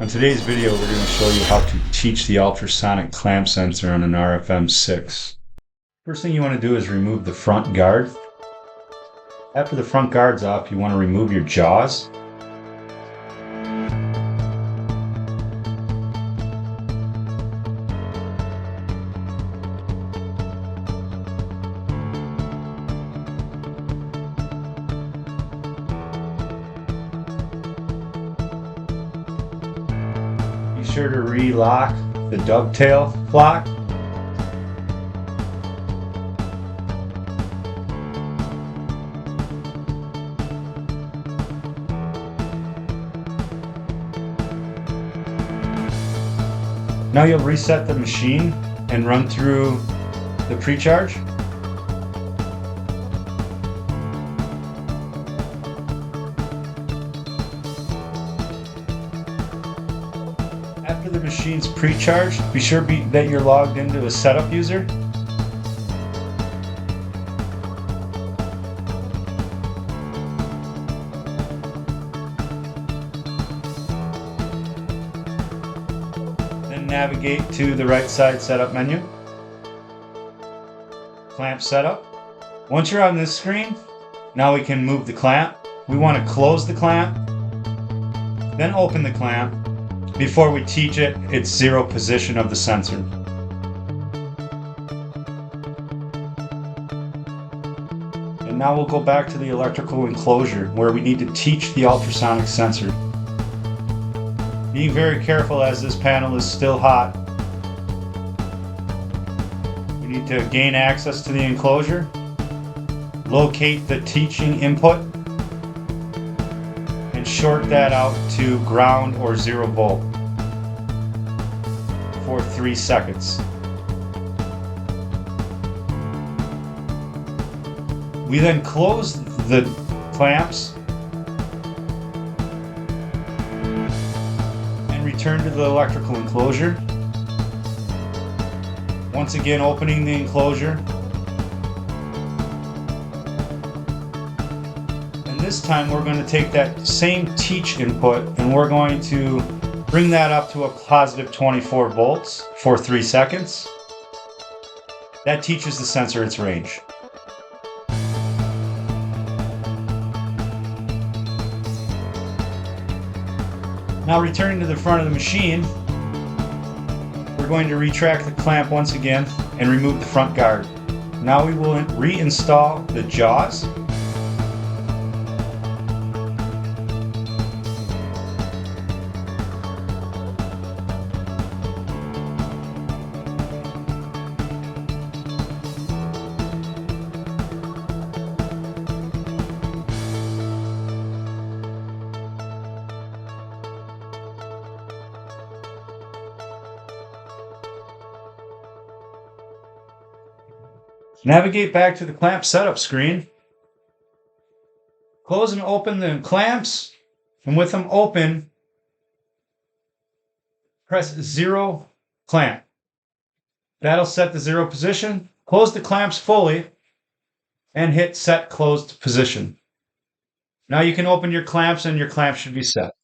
On today's video, we're going to show you how to teach the ultrasonic clamp sensor on an RFM-6. First thing you want to do is remove the front guard. After the front guard's off, you want to remove your jaws. Be sure to re-lock the dovetail lock. Now you'll reset the machine and run through the pre-charge. After the machine's pre-charged, be sure that you're logged into a setup user. Then navigate to the right side setup menu. Clamp setup. Once you're on this screen, now we can move the clamp. We want to close the clamp, then open the clamp. Before we teach it its zero position of the sensor. And now we'll go back to the electrical enclosure where we need to teach the ultrasonic sensor. Being very careful as this panel is still hot. We need to gain access to the enclosure, locate the teaching input, and short that out to ground or 0 volt for 3 seconds. We then close the clamps and return to the electrical enclosure. Once again, opening the enclosure. This time we're going to take that same teach input and we're going to bring that up to a positive 24 volts for 3 seconds. That teaches the sensor its range. Now returning to the front of the machine, we're going to retract the clamp once again and remove the front guard. Now we will reinstall the jaws. Navigate back to the clamp setup screen. Close and open the clamps, and with them open, press 0 clamp. That'll set the 0 position. Close the clamps fully and hit set closed position. Now you can open your clamps and your clamp should be set.